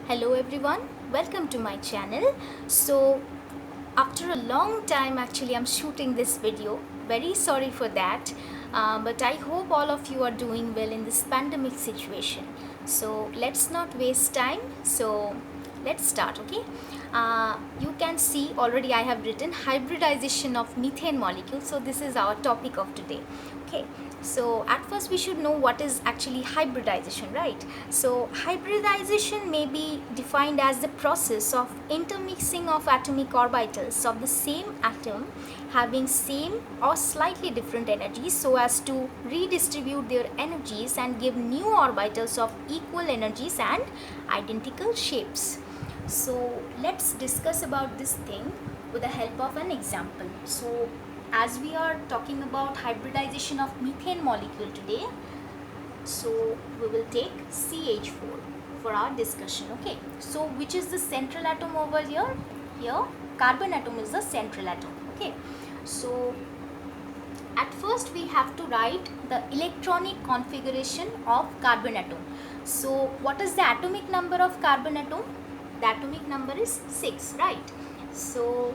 Hello everyone, welcome to my channel. So after a long time actually I'm shooting this video. Very sorry for that, but I hope all of you are doing well in this pandemic situation. So let's not waste time. So let's start, okay? You can see already I have written hybridization of methane molecule. So this is our topic of today. Okay, so at first we should know what is actually hybridization, right? So hybridization may be defined as the process of intermixing of atomic orbitals of the same atom having same or slightly different energies so as to redistribute their energies and give new orbitals of equal energies and identical shapes. So let's discuss about this thing with the help of an example. So as we are talking about hybridization of methane molecule today, so we will take CH4 for our discussion. Okay, so which is the central atom over here? Here carbon atom is the central atom. Okay, so at first we have to write the electronic configuration of carbon atom. So what is the atomic number of carbon atom? The atomic number is 6, right? So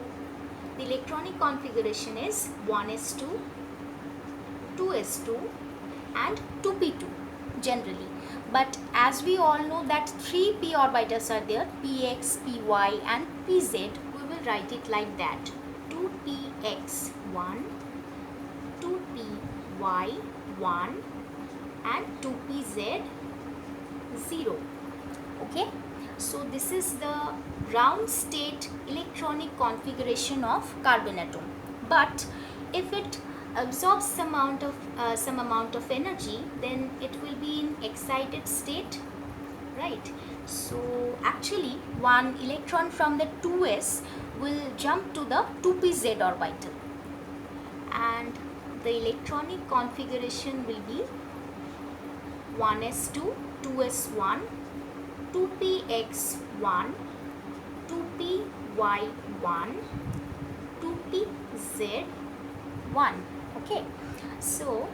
the electronic configuration is 1s2, 2s2 and 2p2 generally. But as we all know that 3 p orbitals are there, px, py and pz, we will write it like that: 2px1, 2py1 and 2pz 0. Okay, so this is the ground state electronic configuration of carbon atom. But if it absorbs some amount of energy, then it will be in excited state, right? So actually one electron from the 2s will jump to the 2pz orbital, and the electronic configuration will be 1s2, 2s1, 2px1, 2py1, 2pz1. Okay, so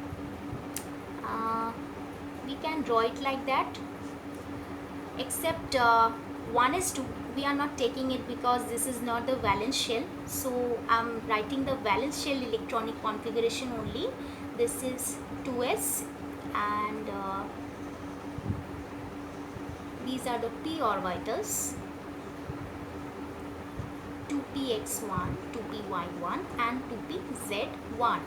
we can draw it like that, except 1s2 we are not taking it because this is not the valence shell. So I'm writing the valence shell electronic configuration only. This is 2s and these are the p orbitals, 2px1, 2py1 and 2pz1.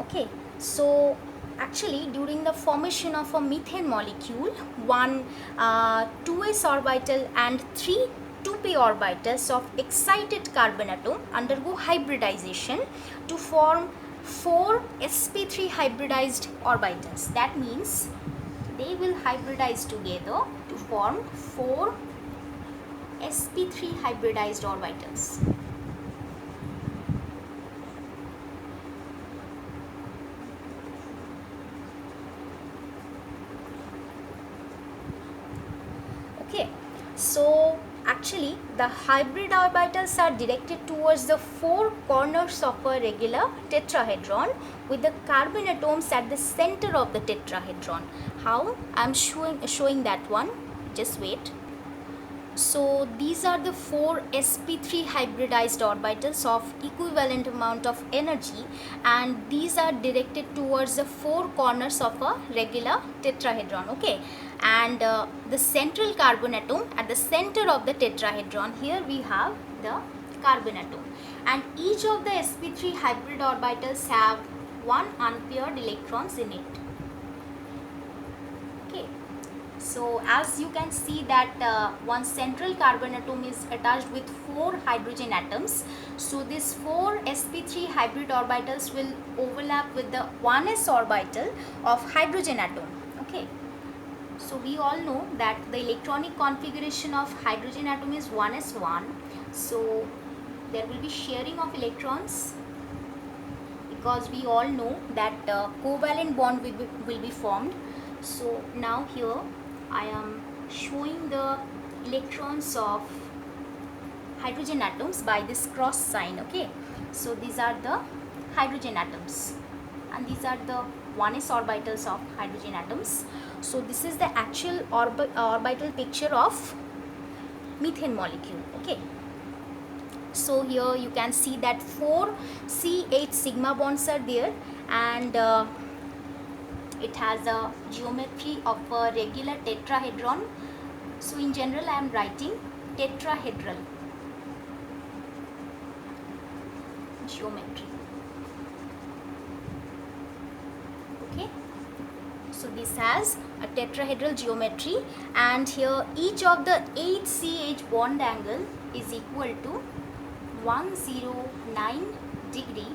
Okay, so actually during the formation of a methane molecule, one 2s orbital and 3 2p orbitals of excited carbon atom undergo hybridization to form 4 sp3 hybridized orbitals. That means they will hybridize together to form 4 sp3 hybridized orbitals. Okay, so actually the hybrid orbitals are directed towards the 4 corners of a regular tetrahedron with the carbon atoms at the center of the tetrahedron. How? I am showing that one. Just wait. So these are the 4 sp3 hybridized orbitals of equivalent amount of energy, and these are directed towards the 4 corners of a regular tetrahedron. Okay, and the central carbon atom at the center of the tetrahedron, here we have the carbon atom, and each of the sp3 hybrid orbitals have 1 unpaired electrons in it. Okay, so as you can see that one central carbon atom is attached with 4 hydrogen atoms. So these 4 sp3 hybrid orbitals will overlap with the 1s orbital of hydrogen atom. Okay, so we all know that the electronic configuration of hydrogen atom is 1s1. So there will be sharing of electrons, because we all know that covalent bond will be formed. So now here I am showing the electrons of hydrogen atoms by this cross sign. Okay, so these are the hydrogen atoms. and these are the 1s orbitals of hydrogen atoms. So this is the actual orbital picture of methane molecule. Okay, so here you can see that 4 CH sigma bonds are there, and it has a geometry of a regular tetrahedron. So in general I am writing tetrahedral geometry. Okay, so this has a tetrahedral geometry, and here each of the 8 CH bond angle is equal to 109 degree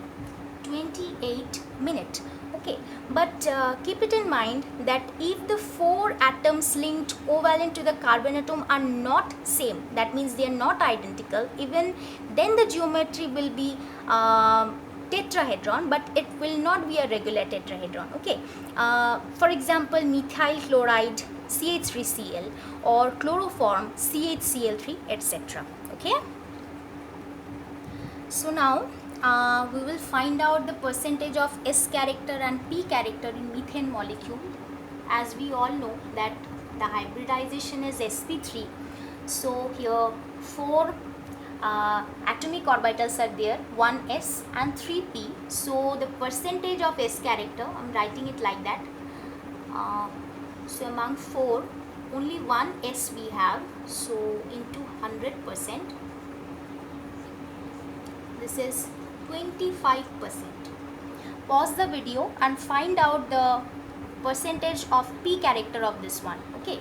28 minute. Okay, but keep it in mind that if the 4 atoms linked covalent to the carbon atom are not same, that means they are not identical, even then the geometry will be tetrahedron, but it will not be a regular tetrahedron. Okay, for example, methyl chloride CH3Cl or chloroform CHCl3, etc. Okay, so now we will find out the percentage of S character and P character in methane molecule. As we all know that the hybridization is sp3, so here 4 atomic orbitals are there, 1s and 3p. So the percentage of S character, I am writing it like that. So among 4, only 1 S we have, so into 100%, this is 25%. Pause the video and find out the percentage of P character of this one. Okay,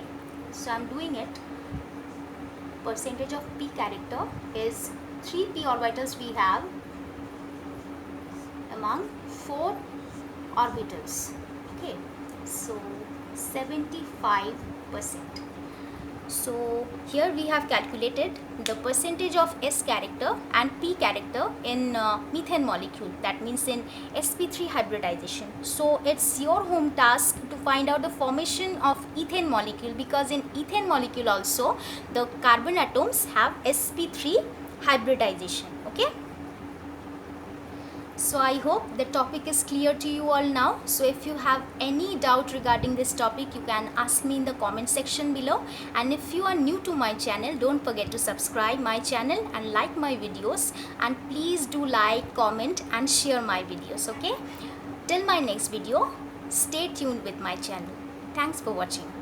so I am doing it. Percentage of P character is 3 P orbitals we have among 4 orbitals. Okay, so 75%. So here we have calculated the percentage of S character and P character in methane molecule, that means in sp3 hybridization. So it's your home task to find out the formation of ethane molecule, because in ethane molecule also the carbon atoms have sp3 hybridization. Okay, so I hope the topic is clear to you all now. So if you have any doubt regarding this topic, you can ask me in the comment section below. And if you are new to my channel, don't forget to subscribe my channel and like my videos, and please do like, comment and share my videos. Okay, till my next video, stay tuned with my channel. Thanks for watching.